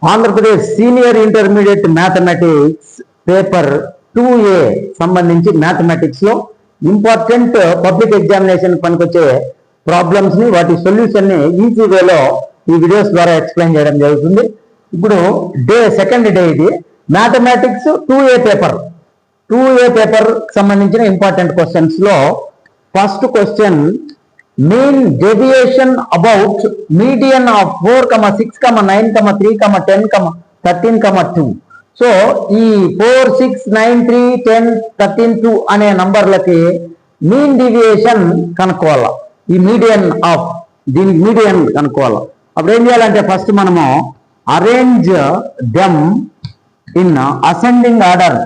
Andhra Pradesh senior intermediate mathematics paper 2A సంబంధించి mathematics లో important public examination పనికొచ్చే ప్రాబ్లమ్స్ ని వాటి సొల్యూషన్ ని ఈజీ వేలో ఈ వీడియోస్ ద్వారా ఎక్స్ప్లెయిన్ చేయడం జరుగుతుంది. ఇప్పుడు సెకండ్ డే ఇది మ్యాథమెటిక్స్ 2A పేపర్ సంబంధించిన ఇంపార్టెంట్ క్వశ్చన్స్ లో first question mean deviation about median of 4, 6, 9, 3, 10, 13, 2. So ఈ 4, 6, 9, 3, 10, 13, 2 అనే నంబర్లకి మీన్ డీవియేషన్ కనుక్కోవాలి. ఈ మీడియన్ ఆఫ్ దీనికి మీడియన్ కనుక్కోవాలి. అప్పుడు ఏం చేయాలంటే ఫస్ట్ మనము arrange them in ascending order.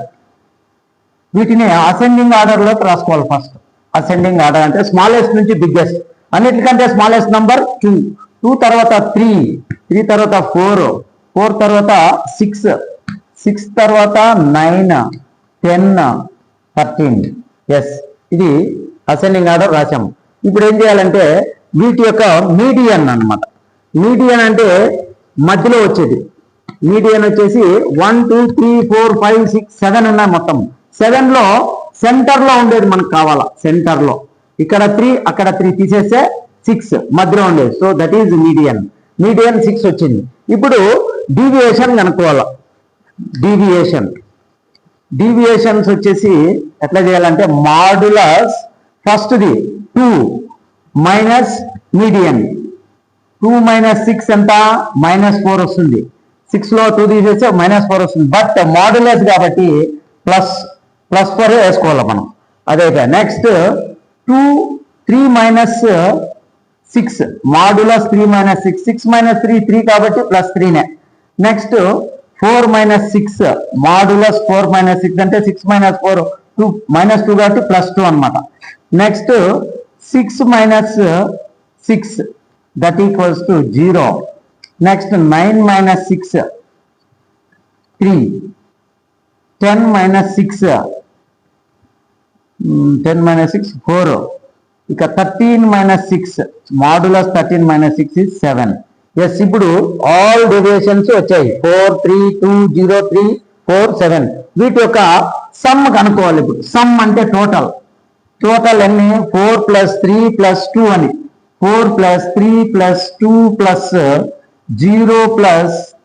వీటిని అసెండింగ్ ఆర్డర్ లోకి రాసుకోవాలి. ఫస్ట్ అసెండింగ్ ఆర్డర్ అంటే స్మాలెస్ట్ నుంచి బిగ్గెస్ట్. అన్నిటికంటే స్మాలెస్ట్ నంబర్ 2 తర్వాత 3 తర్వాత 4 తర్వాత 6 తర్వాత 9 10 13. ఎస్, ఇది అసెండింగ్ ఆర్డర్ రాశాము. ఇప్పుడు ఏం చేయాలంటే వీటి యొక్క మీడియన్ అన్నమాట. మీడియన్ అంటే మధ్యలో వచ్చేది. మీడియన్ వచ్చేసి 1 2 3 4 5 6 7 ఉన్నాయి. మొత్తం 7 లో సెంటర్ లో ఉండేది మనకు కావాలా. సెంటర్ లో ఇక్కడ 3 అక్కడ 3 తీసేస్తే 6 మధ్యలో ఉండేది. So that is median. 6 వచ్చింది. ఇప్పుడు డీవియేషన్ కనుక్కోవాలా. డీవియేషన్స్ వచ్చేసి ఎట్లా చేయాలంటే మాడ్యులస్ ఫస్ట్ది 2 మైనస్ మీడియన్. 2 - 6 ఎంత -4 వస్తుంది. 6 లో 2 తీసేస్తే -4 వస్తుంది. బట్ మాడ్యులస్ కాబట్టి ప్లస్ 4 వేసుకోవాలి మనం. అదే నెక్స్ట్ 3 - 6 మాడ్యులస్ 3 - 6 6 - 3 3 కాబట్టి +3నే. నెక్స్ట్ 4 - 6 మాడ్యులస్ 4 - 6 అంటే 6 - 4 2 -2 కాబట్టి +2 అనమాట. Next 6 - 6 that equals to 0. Next 9 - 6 3 10 - 6 4. ఇక 13 - 6 మాడ్యులస్ 13 - 6 is 7. ఎస్, ఇప్పుడు ఆల్ డెవియేషన్స్ వచ్చాయి. 4 3 2 0 3 4 7. వీటి యొక్క సమ్ కనుక్కోవాలి. ఇప్పుడు సమ్ అంటే టోటల్ ఎన్ని 4 + 3 + 2 అని. 4 + 3 + 2 + 0 +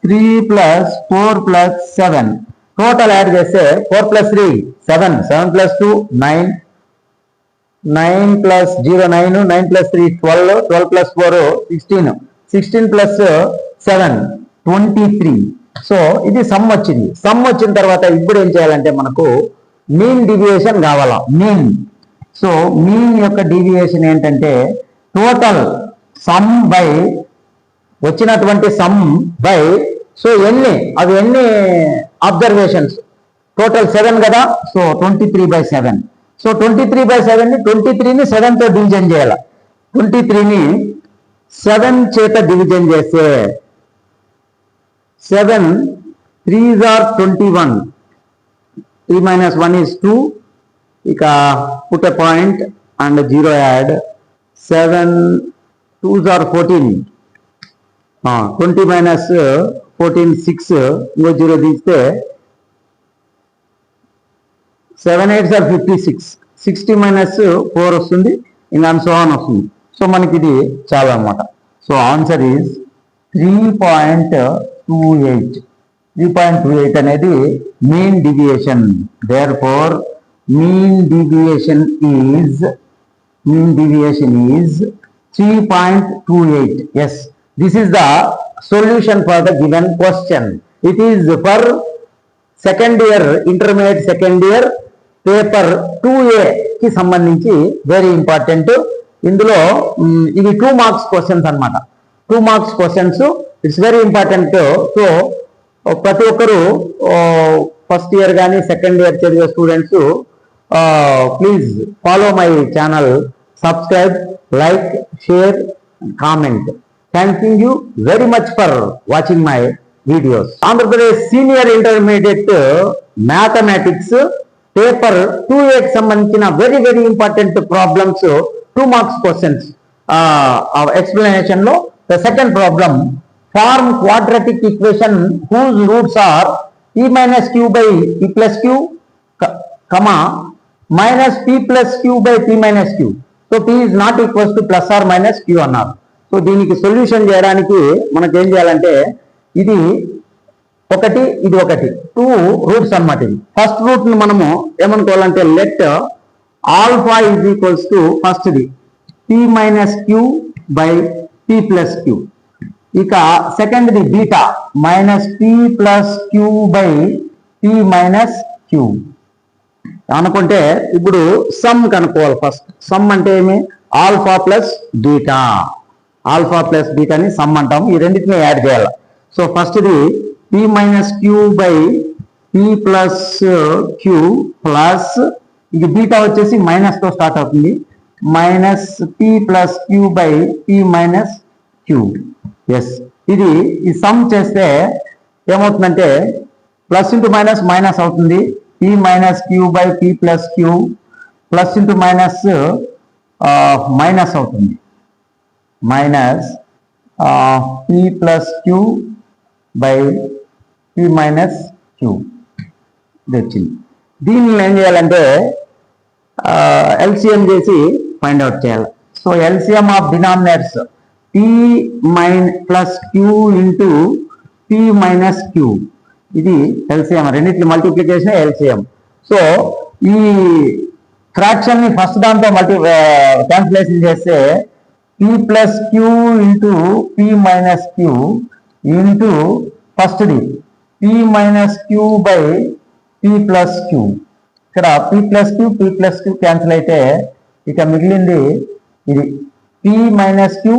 3 + 4 + 7. టోటల్ యాడ్ చేస్తే 4 + 3 7 7 + 2 9 9 + 0 9 9 + 3 12 12 + 4 16 16 + 7 23. సో ఇది సమ్ వచ్చింది. సమ్ వచ్చిన తర్వాత ఇప్పుడు ఏం చేయాలంటే మనకు మీన్ డీవియేషన్ కావాలా. సో మీన్ యొక్క డీవియేషన్ ఏంటంటే టోటల్ సమ్ బై వచ్చినటువంటి సమ్ బై సో ఎన్ని అబ్జర్వేషన్స్ టోటల్ 7 కదా. సో 23/7. సో 23/7 ని 23ని 7తో డివిజన్ చేయాలి. 23ని 7 చేత డివిజన్ చేస్తే 7 3s are 21. 3 - 1 is 2. ఇక put a point and 0 add. 7 2s are 14. 20 - 14 6 ఇంకో 0 తీస్తే 7 8s are 56. 60 - 4 వస్తుంది. ఇంకా సో ఆన్ వస్తుంది. సో మనకి ఇది చాలా అన్నమాట. So answer is 3.28. 3.28 అనేది mean deviation. Therefore mean deviation is 3.28. Yes, this is the solution for the given question. It is for second year intermediate second year paper 2A కి సంబంధించి very important. ఇందులో ఇవి 2 marks questions అన్నమాట. 2 marks questions. It's very important. So ప్రతి ఒక్కరు first year కానీ second year చదివే students please follow my channel, subscribe, like, share, comment. Thanking you very much for watching my videos. Andhra Senior Intermediate Mathematics Paper 2A కి సంబంధించిన very important problems, 2 marks questions explanation లో the second problem form quadratic equation whose roots are p minus q by p plus q, comma minus p plus q by p minus q. So p is not equals to plus or minus q అన్నారు. So దీనికి solution చేయడానికి మనకి ఏం చేయాలంటే ఇది ఒకటి ఇది ఒకటి 2 రూట్స్ అన్నమాట. ఇది ఫస్ట్ రూట్ ని మనము ఏమనుకోవాలంటే let alpha is equals to first the p minus q by p plus q. ఇక second the beta minus p plus q by p minus q అనుకుంటే ఇప్పుడు సమ్ కనుక్కోవాలి. ఫస్ట్ సమ్ అంటే ఏమి? Alpha plus beta. Alpha plus బీటాని sum అంటాము. ఈ రెండింటిని యాడ్ చేయాలి. So first the p minus q by p plus q plus ఇది బీటా వచ్చేసి మైనస్ తో స్టార్ట్ అవుతుంది, minus p plus q by p minus q. Yes, ఇది ఈ సమ్ చేస్తే ఏమవుతుందంటే ప్లస్ ఇంటూ మైనస్ మైనస్ అవుతుంది, p minus q by p plus q plus into minus minus అవుతుంది, minus p plus q by p minus q. ఇది వచ్చింది. దీన్ని ఏం చేయాలంటే ఎల్సిఎం చేసి ఫైండ్ అవుట్ చేయాలి. So LCM of denominators p plus q into p minus q, ఇది LCM. రెండింటి మల్టిప్లికేషన్ ఎల్సిఎం. సో ఈ ఫ్రాక్షన్ ని ఫస్ట్ దాంతో క్యాన్సిలేషన్ చేస్తే p plus q into p minus q into first the p minus q by p plus q. ఇక్కడ p plus q cancel అయితే ఇక మిగిలింది ఇది p minus q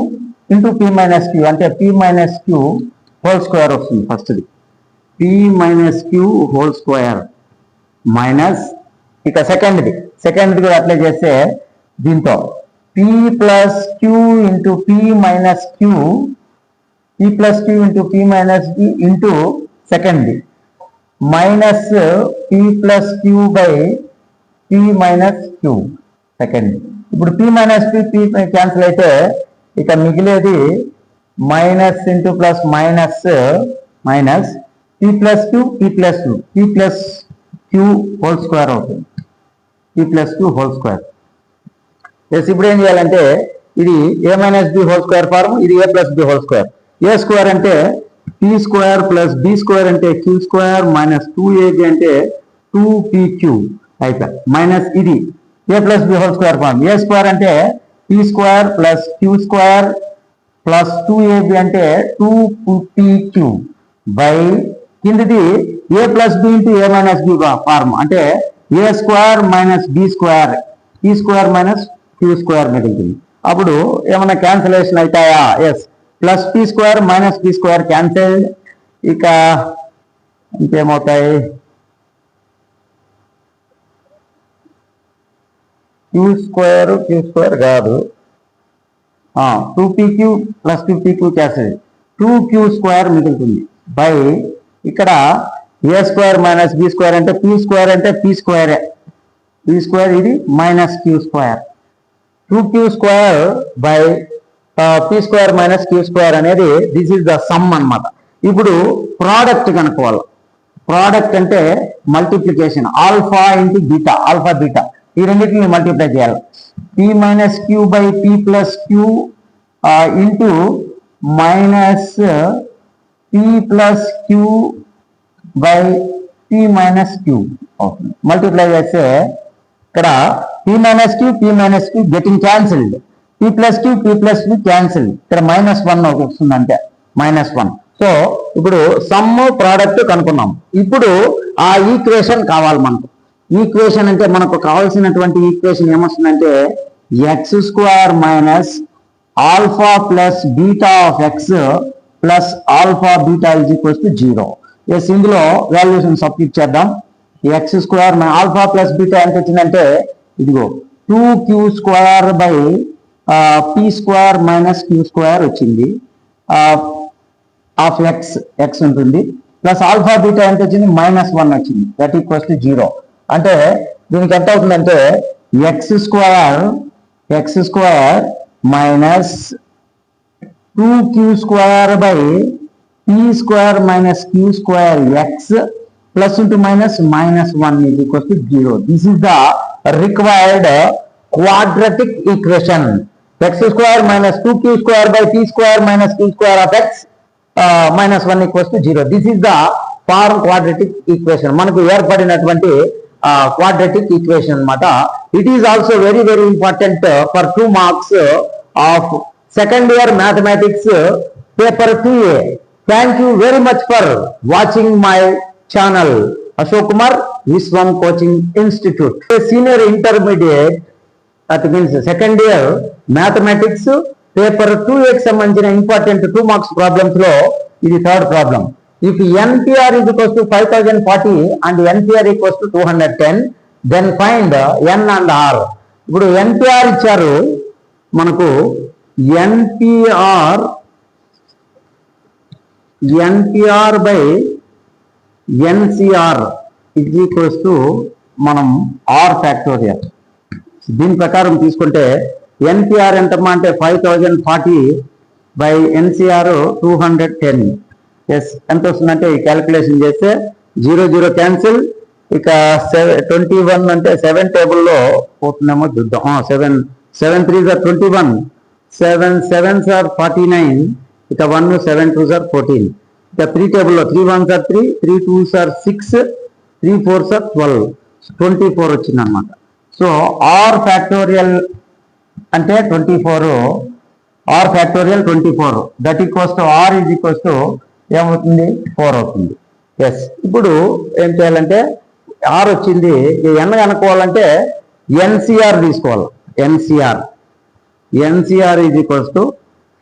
into p minus q అంటే p minus q whole square వస్తుంది. ఫస్ట్ది p minus q whole square minus ఇక సెకండ్ది కూడా అప్లై చేస్తే దీంతో p plus q into p minus q, p plus q into p minus q into సెకండ్ది minus p plus q by p minus q second. ఇప్పుడు p minus p cancel అయితే ఇక మిగిలేది minus into plus minus minus p plus q p plus q whole square అవుతుంది, p plus q whole square. Yes, ఇప్పుడు ఏం చేయాలంటే ఇది a minus b whole square form, ఇది a plus b whole square. A square అంటే p square plus b square అంటే q square minus 2ab అంటే 2pq అయిపోయి మైనస్ ఇది a plus b whole square form. A square అంటే p square plus q square plus 2ab అంటే 2pq by కిందది a plus b into a minus b form అంటే a square minus b square p square minus q square మిగులుతుంది. అప్పుడు ఏమైనా cancellation అవుతాయా? Yes, plus p square minus b square cancel. ఇక ఇంకేమవుతాయి? q square కాదు, 2pq plus 2pq cancel 2q square మిగులుతుంది by ఇక్కడ a square minus b square అంటే p స్క్వేర్ అంటే p స్క్వేర్, p స్క్వేర్ ఇది minus q square 2q square by p square minus q square అనేది this is the sum అన్నమాట. ఇప్పుడు product కనుక్కోవాలి. Product అంటే multiplication alpha into beta, alpha beta ఈ రెండింటిని మల్టిప్లై చేయాలి. p minus q by p plus q into minus p plus q by p minus q అవుతుంది. Multiply చేస్తే ఇక్కడ p minus q getting cancelled, p plus q cancel, ఇక్కడ -1 వస్తుంది అంటే -1. So ఇప్పుడు సమ్ ప్రోడక్ట్ కనుక్కున్నాం. ఇప్పుడు ఆ ఈక్వేషన్ కావాలి మనకు. ఈక్వేషన్ అంటే మనకు కావాల్సినటువంటి ఈక్వేషన్ ఏమొస్తుందంటే x square minus alpha plus beta of x plus alpha beta is equals to 0. Yes, ఇందులో వాల్యూషన్ సబ్స్టిట్యూట్ చేద్దాం. X square alpha plus beta ఎంత వచ్చిందంటే ఇదిగో 2q square by p square minus q square వచ్చింది of x ఉంటుంది plus alpha beta ఎంత వచ్చింది -1 వచ్చింది, దట్ ఈక్వల్స్ టు 0. అంటే దీనికి ఎంత అవుతుందంటే X square minus 2q square by p square minus q square x plus into minus 1 is equals to 0. This is the required quadratic equation. X square minus 2q square by t square minus q square of x minus 1 equals to 0. This is the form quadratic equation. మనకు ఏర్పడినటువంటి quadratic equation అన్నమాట. It is also very important for 2 marks of second year mathematics paper 2A. Thank you very much for watching my channel Ashok Kumar Viswam Coaching Institute. Senior intermediate, that means second year mathematics paper 2A కి సంబంధించిన important 2 marks problems లో ఇది third problem. If NPR is equals to 5040 and NPR equals to 210, then find N and R. ఇప్పుడు NPR ఇచ్చారు మనకు NPR by NCR is equals to మనం R factorial. దీని ప్రకారం తీసుకుంటే NPR ఎంతమ్మా అంటే 5040 by NCR 210. ఎస్ ఎంత వస్తుందంటే ఈ క్యాలిక్యులేషన్ చేస్తే 0 క్యాన్సిల్, ఇక 21 అంటే 7 టేబుల్లో పోతుందేమో చూద్దాం. 7 3s are 21, 7 7s are 49, ఇక 1 7 2s are 14, ఇక 3 టేబుల్లో 3 1s are 3, 3 2s are 6, 3 4s are 12, 24 వచ్చింది అనమాట. సో R ఫ్యాక్టోరియల్ అంటే 24, R factorial 24, that equals to R is equals to ఏమవుతుంది 4 అవుతుంది. ఎస్, ఇప్పుడు ఏం చేయాలంటే R వచ్చింది, N కనుక్కోవాలంటే NCR తీసుకోవాలి. NCR is equals to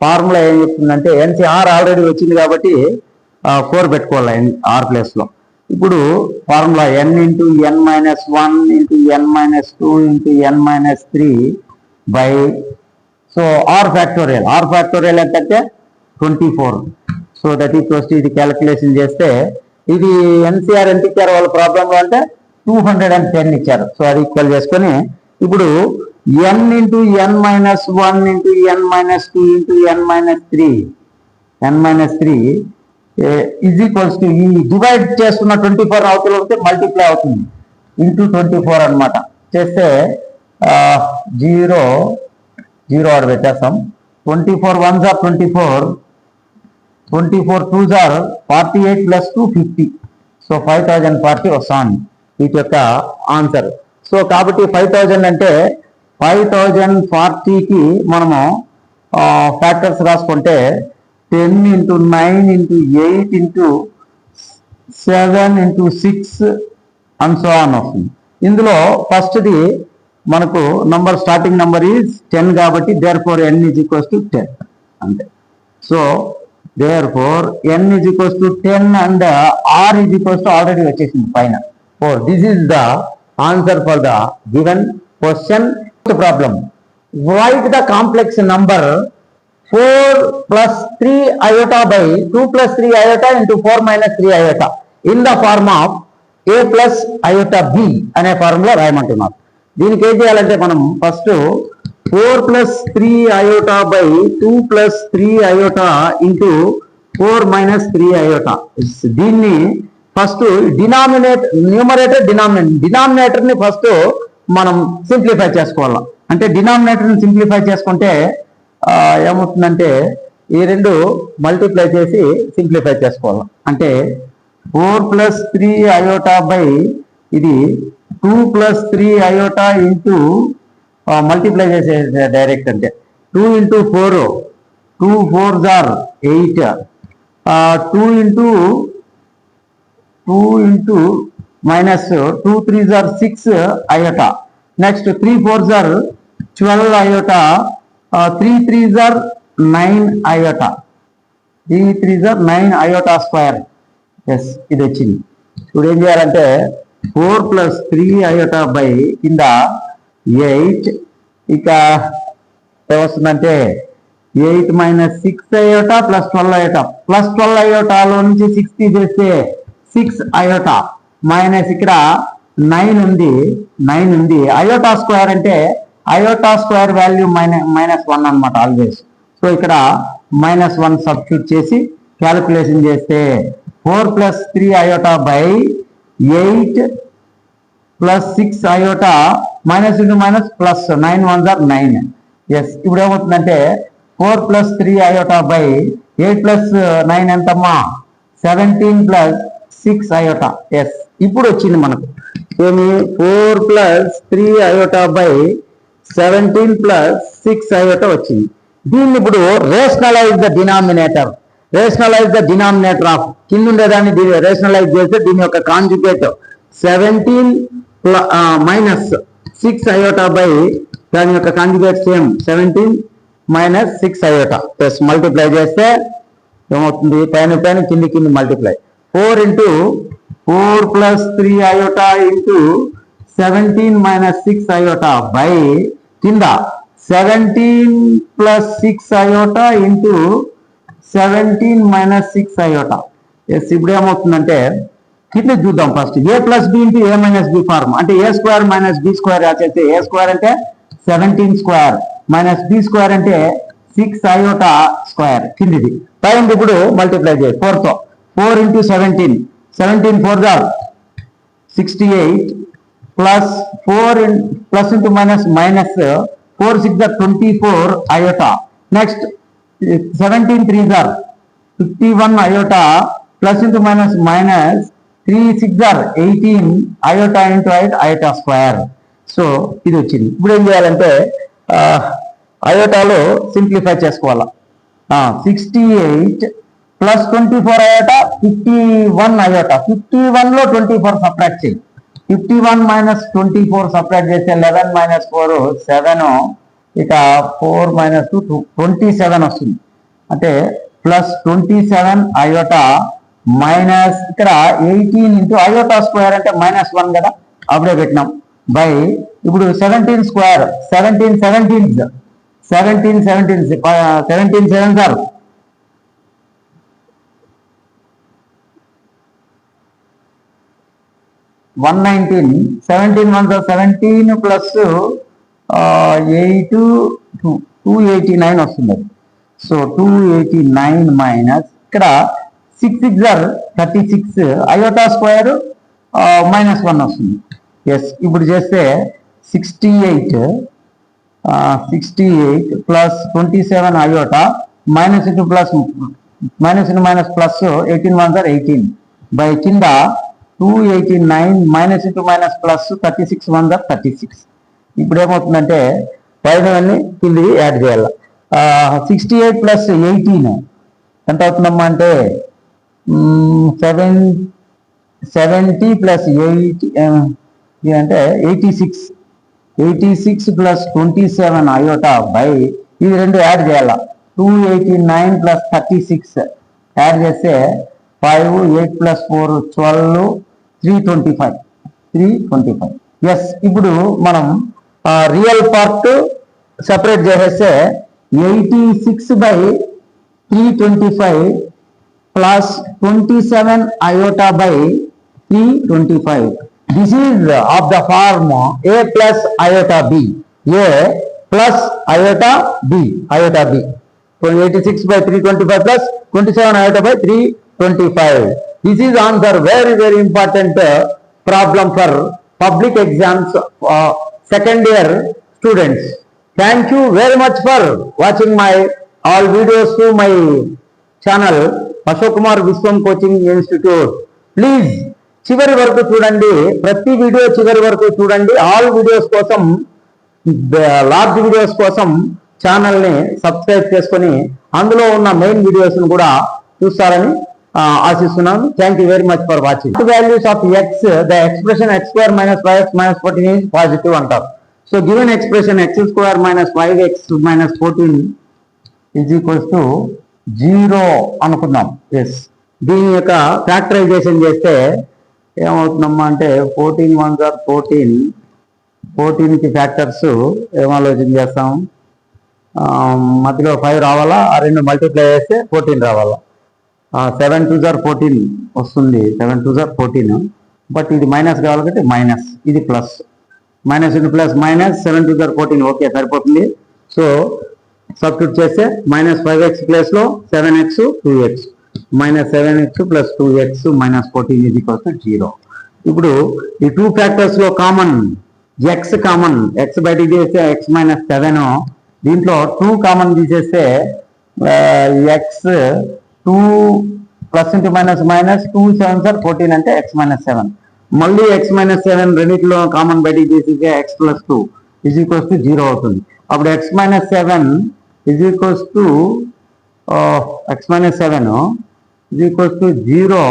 formula ఏం చెప్తుందంటే NCR ఆల్రెడీ వచ్చింది కాబట్టి 4 పెట్టుకోవాలి R ప్లేస్లో. ఇప్పుడు formula N into N minus 1 into N minus 2 into N minus 3 by, so R factorial ఎంతంటే 24. సో దట్ ఈక్వల్స్ టు ఇది క్యాలిక్యులేషన్ చేస్తే ఇది NCR ఎంత ఇచ్చారు వాళ్ళ ప్రాబ్లంలో అంటే 210 ఇచ్చారు. సో అది ఈక్వల్ చేసుకొని ఇప్పుడు N into N minus 1 into N minus 2 into N minus 3 is equals to ఈ డివైడ్ చేస్తున్న 24 అవతల ఉంటే మల్టిప్లై అవుతుంది ఇంటూ 24 అనమాట. చేస్తే 0 ఆడ పెట్టేస్తాం. 24 1s are 24, 24 2s are 48 plus 2 50. So 5040 వస్తాను వీటి యొక్క ఆన్సర్. సో కాబట్టి 5000 అంటే 5040కి మనము ఫ్యాక్టర్స్ రాసుకుంటే 10 into 9 into 8 into 7 into 6 and so on వస్తుంది. ఇందులో ఫస్ట్ది మనకు నంబర్ స్టార్టింగ్ నంబర్ ఈజ్ 10 కాబట్టి therefore N is equals to 10 అంతే. So therefore N is equals to 10 and R is equals to already వచ్చేసింది పైన 4. This is the answer for the given question problem. Write the complex number 4 plus 3 iota by 2 plus 3 iota into 4 minus 3 iota in the form of A plus iota B అనే formula రాయమంటున్నారు. దీనికి ఏం చేయాలంటే మనం first 4 plus 3 iota by 2 plus 3 iota into 4 minus 3 iota. దీన్ని first denominator ని first మనం simplify చేసుకోవాలి. అంటే డినామినేటర్ ని సింప్లిఫై చేసుకుంటే ఏమవుతుందంటే ఈ రెండు మల్టిప్లై చేసి సింప్లిఫై చేసుకోవాలి. అంటే 4 plus 3 iota by ఇది 2 plus 3 iota into మల్టిప్లై చేసే డైరెక్ట్ అంటే 2 into 4, 2 4s are 8, 2 into minus 2 3s are 6 iota. Next 3 4s are 12 iota, 3 3s are 9 iota, 3 3s are 9 iota square. Yes, ఇది వచ్చింది. ఇప్పుడు ఏం చేయాలంటే 4 plus 3 iota by కింద 8, ఇక ఏమొస్తుందంటే 8 minus 6 iota plus 12 iota, plus 12 iota నుంచి 6 తీసేస్తే 6 iota మైనస్ ఇక్కడ 9 ఉంది. iota స్క్వేర్ అంటే iota స్క్వేర్ వాల్యూ -1 అనమాట ఆల్వేస్. సో ఇక్కడ -1 సబ్స్టిట్యూట్ చేసి క్యాలిక్యులేషన్ చేస్తే 4 + 3 iota by 8 + 6 iota minus into minus plus 9 1s are 9. Yes, ఇప్పుడు ఏమవుతుందంటే 4 + 3 iota by 8 + 9 ఎంతమ్మా 17 + 6 iota. ఎస్, ఇప్పుడు వచ్చింది మనకు ఏమి 4 + 3 iota by 17 + 6 iota వచ్చింది. దీన్ని ఇప్పుడు rationalise the denominator. Rationalise the denominator of కింద ఉండేదాన్ని రేషనలైజ్ చేస్తే దీని యొక్క కాంజుగేట్ 17 - 6 iota by దాని యొక్క conjugate same 17 - 6 iota. Plus multiply చేస్తే ఏమవుతుంది పైన కింది multiply 4 × 4 + 3 iota into 17 - 6 iota by కింద 17 + 6 iota into 17 - 6 iota. ఎస్, ఇప్పుడు ఏమవుతుందంటే కింద చూద్దాం first a + b into a - b form. అంటే a² - b² రాసేస్తే a² అంటే 17² -b² అంటే 6 iota స్క్వేర్ కిందిది. పైన ఇప్పుడు మల్టిప్లై చేయాలి 4తో. 4 × 17 17 4s are 68 plus 4 plus into minus 4 6s are 24 iota. Next 17 3s are 51 iota plus into minus 3 6s are 18 iota into iota square. So ఇది వచ్చింది. ఇప్పుడు ఏం చేయాలంటే అయోటాలో సింప్లిఫై చేసుకోవాలా. 68 ప్లస్ 24 iota 51 iota. 51లో 24 సబ్ట్రాక్ట్ చేయి. 51 - 24 సబ్ట్రాక్ట్ చేస్తే 11 - 4 7, ఇక 4 - 2 27 వస్తుంది. అంటే ప్లస్ 27 iota మైనస్ ఇక్కడ 18 ఇంటూ iota స్క్వేర్ అంటే -1 కదా, అప్పుడే పెట్టినాం బై ఇప్పుడు 17 square 17 17s 17 17s 17 7s are 119 17 1s are 17 plus 8 289 వస్తుంది. సో 289 మైనస్ ఇక్కడ 6 6s are 36 iota స్క్వేర్ -1 వస్తుంది. ఎస్, ఇప్పుడు చేస్తే 68 plus 27 iota minus into plus minus plus 18 1s are 18 by కింద 289 minus into minus plus 36 1s are 36. ఇప్పుడు ఏమవుతుందంటే పైన కింది యాడ్ చేయాలి. 68 ప్లస్ 18 ఎంత అవుతుందమ్మా అంటే 70 ప్లస్ 80 అంటే 86 ప్లస్ 27 iota బై ఇవి రెండు యాడ్ చేయాల 289 ప్లస్ 36 యాడ్ చేస్తే 5 8 ప్లస్ 4 12 325. ఎస్, ఇప్పుడు మనం రియల్ పార్ట్ సెపరేట్ చేసేస్తే 86/325 plus 27 iota by 325. This is of the form a plus iota b. A plus iota b. 86/325 plus 27 iota by 325. This is answer very very important problem for public exams second year students. Thank you very much for watching my all videos to my channel Ashok Kumar Viswam Coaching Institute. Please చివరి వరకు చూడండి, ప్రతి video చివరి వరకు చూడండి. All videos కోసం large videos కోసం ఛానల్ని సబ్స్క్రైబ్ చేసుకొని అందులో ఉన్న మెయిన్ వీడియోస్ను కూడా చూస్తారని ఆశిస్తున్నాను. Thank you very much for watching. Values of x the expression x² - 5x - 14 is positive అంటారు. So given expression x² - 5x - 14 is equals to 0 అనుకుందాం. ఎస్, దీని యొక్క ఫ్యాక్టరైజేషన్ చేస్తే ఏమవుతుందమ్మా అంటే 14 1s are 14. 14కి ఫ్యాక్టర్స్ ఏం ఆలోచన చేస్తాం, మధ్యలో 5 రావాలా, ఆ రెండు మల్టిప్లై చేస్తే 14 రావాలా. 7 2s are 14 వస్తుంది. 7 2s are 14. బట్ ఇది మైనస్ కావాలి కాబట్టి మైనస్, ఇది plus, minus into plus minus 7 2s are 14. Okay, సరిపోతుంది. సో సబ్స్టిట్యూట్ చేస్తే -5x ప్లేస్లో 7x 2x. Minus 7x plus 2x minus 14 is equals to 0. ఇప్పుడు ఈ 2 ఫ్యాక్టర్స్ లో కామన్ ఎక్స్ కామన్, ఎక్స్ బయటికి తీస్తే ఎక్స్ మైనస్ 7, దీంట్లో 2 కామన్ తీసేస్తే X 2 plus into minus minus 2 7 sir 14 అంటే ఎక్స్ మైనస్ 7. మళ్ళీ ఎక్స్ మైనస్ 7 రెండింటిలో కామన్ బయటికి తీసేస్తే x plus 2 is equals to 0 అవుతుంది. అప్పుడు x minus 7 is equals to x minus 7 is equals to 0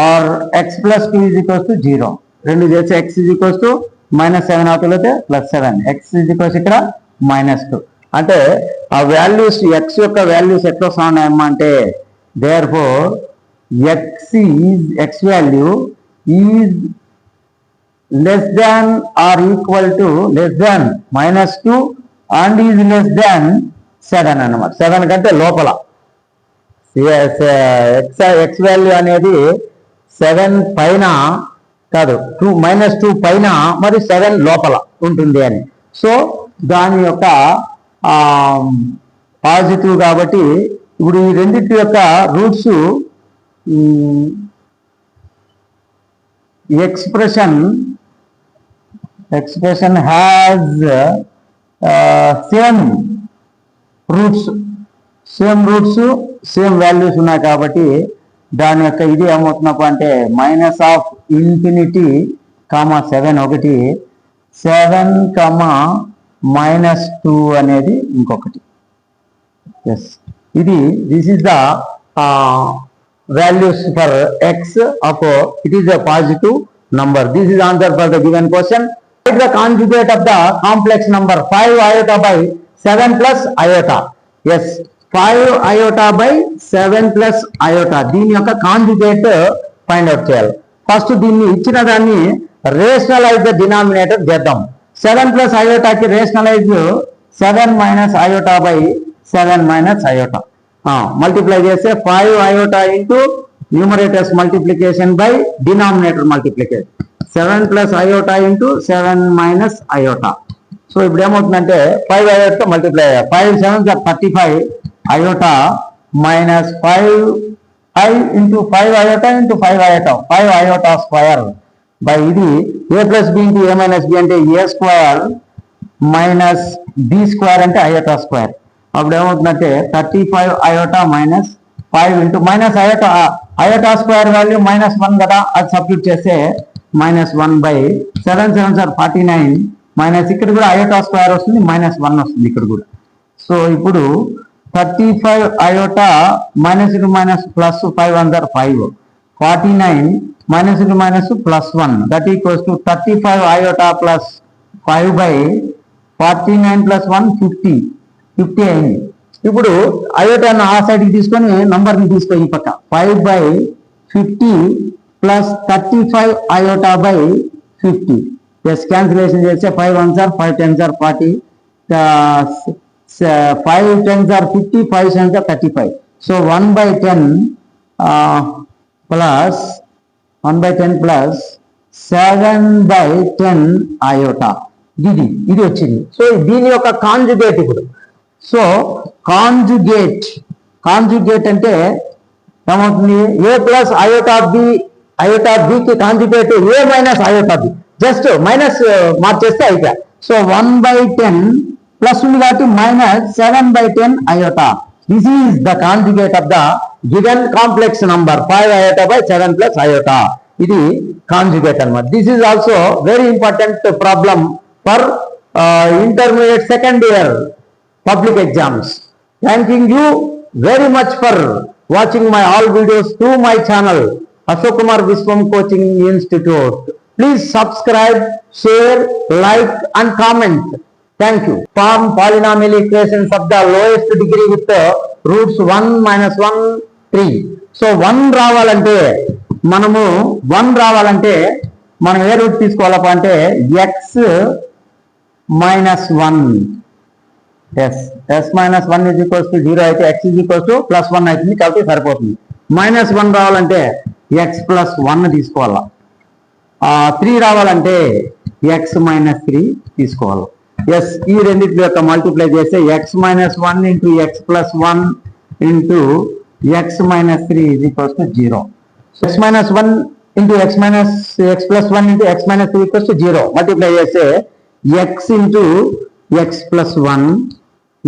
or x plus 2 is equals to 0. రెండు చేస్తే x is equals to minus 7 అవుతుంది plus 7, x is equals ఇక్కడ minus 2. అంటే ఆ values X యొక్క values ఎట్లా వస్తున్నాయమ్మా అంటే therefore x value is less than or equal to less than minus 2 and is less than 7 అన్నమాట. 7 కంటే లోపల x వాల్యూ అనేది 7 పైన కాదు, -2 పైన మరి 7 లోపల ఉంటుంది అని. సో దాని యొక్క పాజిటివ్ కాబట్టి ఇప్పుడు ఈ రెండింటి యొక్క roots expression has same roots same values ఉన్నాయి కాబట్టి దాని యొక్క ఇది ఏమవుతున్నప్పుడు అంటే మైనస్ ఆఫ్ ఇన్ఫినిటీ (7) ఒకటి, 7, -2 అనేది ఇంకొకటి. Yes, this is the values for x of it is a positive number. This is answer for the given question. Write the conjugate of the complex number 5 iota by 7 plus iota. Yes, 5 iota by 7 plus iota. దీని యొక్క conjugate find out చేయాలి. First దీన్ని ఇచ్చిన దాన్ని rationalise the denominator చేద్దాం. 7 plus iota కి rationalise 7 minus iota by 7 minus iota. Multiply చేస్తే 5 iota into numerators multiplication by denominator multiplication, 7 plus iota into 7 minus iota. So ఇప్పుడు ఏమవుతుందంటే 5 iota multiply 5 7 35 iota minus 5 i into 5 iota into 5 iota 5 iota square by ఇది a plus b into a minus b అంటే a square minus b square అంటే iota square. అప్పుడు ఏమవుతుందంటే 35 iota minus 5 into minus iota square value -1 కదా, అది substitute చేస్తే -1 by 7 7 sir 49 minus ఇక్కడ కూడా iota స్క్వేర్ వస్తుంది, -1 వస్తుంది ఇక్కడ కూడా. సో ఇప్పుడు 35 iota minus into minus plus 5 1 sir 5, 49 minus into minus +1 that equals to 35 iota plus 5 by 49 + 1 50 అయింది. ఇప్పుడు అయోటాను ఆ సైడ్కి తీసుకొని నంబర్ని తీసుకొని ఈ పక్క 5/50 plus 35 iota by 50. Yes, cancellation చేస్తే 5 1 sir 5 10 sir 40, 5 10 sir 50, 5 7 sir 35. So 1/10 plus 1/10 plus 7/10 iota ఇది వచ్చింది. సో దీని యొక్క కాంజుగేట్ ఇప్పుడు. సో కాంజుగేట్ అంటే ఏమవుతుంది, a ప్లస్ iota bకి conjugate a minus iota b, just minus మార్చేస్తే అయిపోయా. సో 1/10 ప్లస్ ఉంది కాబట్టి -7/10 iota. This is the conjugate of the given complex number 5 iota by 7 plus iota. ఇది కాంజుగేట్ అన్నమాట. This is also very important problem for intermediate second year public exams. Thanking you very much for watching my all videos through my channel Ashok Kumar Viswam Coaching Institute. Please subscribe, share, like and comment. Thank you. Form polynomial equations of the lowest degree with the roots 1 -1 3. So 1 రావాలంటే మనం ఏ route తీసుకోవాలప్ప అంటే x -1. s -1 is equals to 0 అయితే x is equals to +1 అవుతుంది కాబట్టి సరిపోతుంది. -1 రావాలంటే x +1 తీసుకోవాలా, 3 రావాలంటే x -3 తీసుకోవాలి. ఎస్, ఈ రెండింటి యొక్క మల్టిప్లై చేస్తే x -1 into x +1 into x minus 3 is equals to 0. So x minus 1 into x minus x plus 1 into x minus 3 equals to 0. Multiply చేస్తే x into x plus 1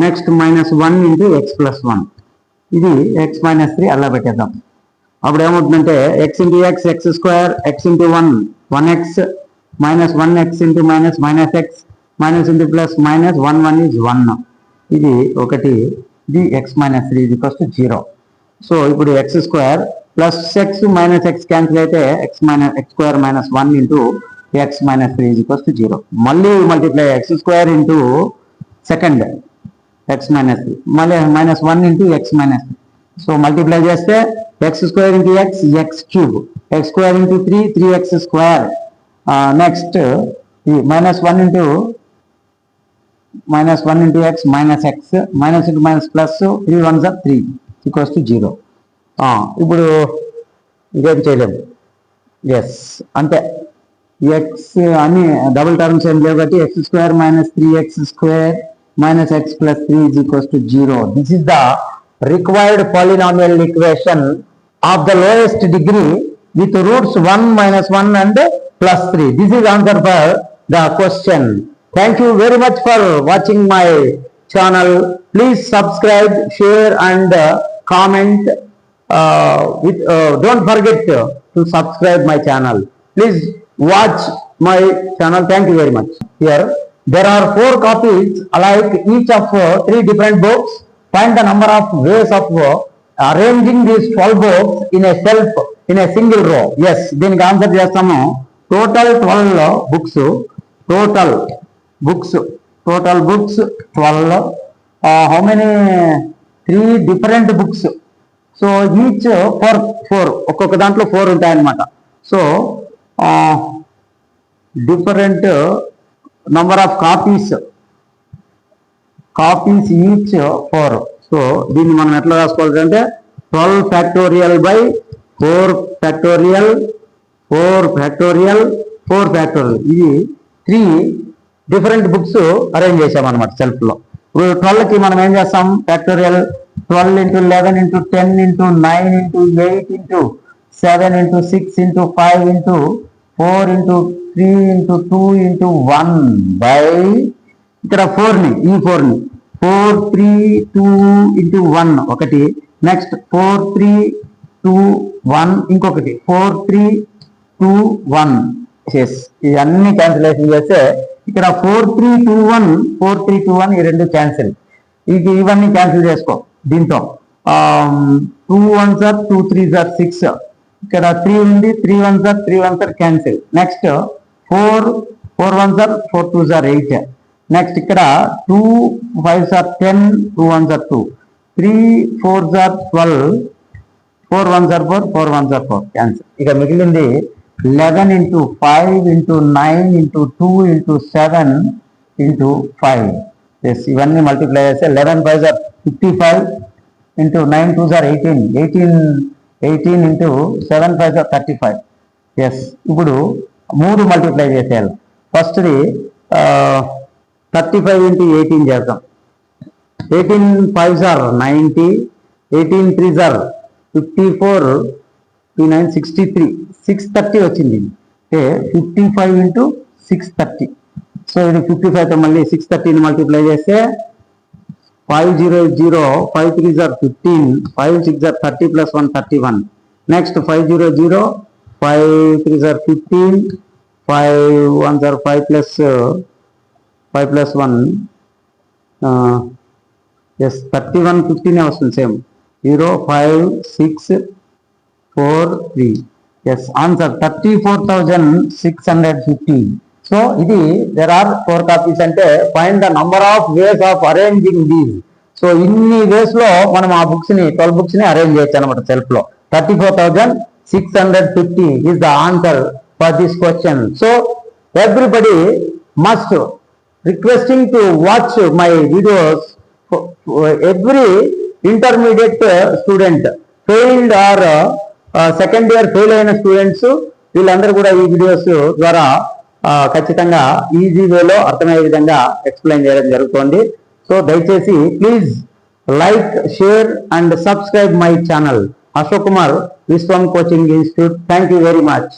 next minus 1 into x plus 1 ఇది x minus 3 అలా పెట్టేద్దాం. అప్పుడు ఏమవుతుందంటే x into x x square x into 1 1x minus 1x into minus minus x minus into plus minus 1 1 is 1. ఇది ఒకటి, ఇది x minus 3 is equals to 0. So ఇప్పుడు x square plus x minus x cancel అయితే x square minus 1 into x minus 3 is equals to 0. మళ్ళీ multiply x square into second x minus 3 మళ్ళీ minus 1 into x minus 3. So multiply చేస్తే x square into x x cube x square into 3 3x square next minus 1 into x minus x minus into minus plus 3 1s are 3 equals to 0. ఇప్పుడు ఇదేం చేయలేము. Yes అంతే, X అని double terms ఏం లేవు కాబట్టి x square minus 3x square minus x plus 3 is equals to 0. This is the required polynomial equation of the lowest degree with roots 1 minus 1 and plus 3. This is answer for the question. Thank you very much for watching my channel. Please subscribe, share and comment. Don't forget to subscribe my channel. Please watch my channel. Thank you very much. Here there are 4 copies alike, each of 3 different books. Find the number of ways of arranging these 12 books in a shelf in a single row. Yes, దీనికి answer చేస్తాము. Total 12 books. Total books 12. How many? 3 different books. So each 4 ఒక్కొక్క దాంట్లో 4 ఉంటాయన్నమాట. So different number of copies each 4. So దీన్ని మనం ఎట్లా రాసుకోవాలంటే 12 factorial by 4 factorial 4 factorial 4 factorial. ఇది 3 different books arrange చేసామన్నమాట సెల్ఫ్లో. ఇప్పుడు 12కి మనం ఏం చేస్తాం? Factorial 12 into 11 into 10 into 9 into 8 into 7 into 6 into 5 into 4 into 3 into 2 into 1 by ఇక్కడ 4ని 4 3 2 into 1 ఒకటి, నెక్స్ట్ 4 3 2 1 ఇంకొకటి 4 3 2 1. ఎస్, ఇవన్నీ క్యాన్సిలేషన్ చేస్తే ఇక్కడ 4 3 2 1 4 3 2 1 ఈ రెండు క్యాన్సిల్. ఇవన్నీ క్యాన్సిల్ చేసుకో దీంతో. 2 1s are 2 3s are 6. ఇక్కడ 3 ఉంది, 3 1s are 3 1s are cancel. Next 4 1s are 4 2s are 8. Next ఇక్కడ 2 5s are 10 2 1s are 2 3 4s are 12 4 1s are 4 4 1s are 4 cancel. ఇక మిగిలింది 11 into 5 into 9 into 2 into 7 into 5. Yes, ఇవన్నీ multiply చేస్తే 11 5s are 55 into 9 2s are 18 into 7 5s are 35. Yes, ఇప్పుడు 3 multiply చేసేయాలి. ఫస్ట్ది 35 into 18 చేద్దాం. 18 5s are 90 18 3s are 54 9 63 630 వచ్చింది. అంటే 55 into 630. సో ఇది 55తో మళ్ళీ 630ని మల్టిప్లై చేస్తే 5 0 0 5 3s are 15 5 6s are 30 plus 1 31. Next 5 0 0 5 3s are 15 5 1s are 5 plus 1 yes 31 15 వస్తుంది సేమ్ 0 5 6 4 3. Yes, answer 34,650. సో ఇది దేర్ ఆర్ 4 కాపీస్. అంటే find the number of ways of arranging these. So ఇన్ని ways లో మనం ఆ బుక్స్ ని 12 books ని arrange చేయొచ్చు అనమాట సెల్ఫ్ లో. 34,650 is the answer for this question. So everybody must requesting to watch my videos. Every intermediate student, failed or second year fail అయిన స్టూడెంట్స్ వీళ్ళందరూ కూడా ఈ వీడియోస్ ద్వారా ఖచ్చితంగా ఈజీ వేలో అర్థమయ్యే విధంగా ఎక్స్ప్లెయిన్ చేయడం జరుగుతుంది. సో దయచేసి please Like, share and subscribe my channel. Ashok Kumar, Viswam Coaching Institute. Thank you very much.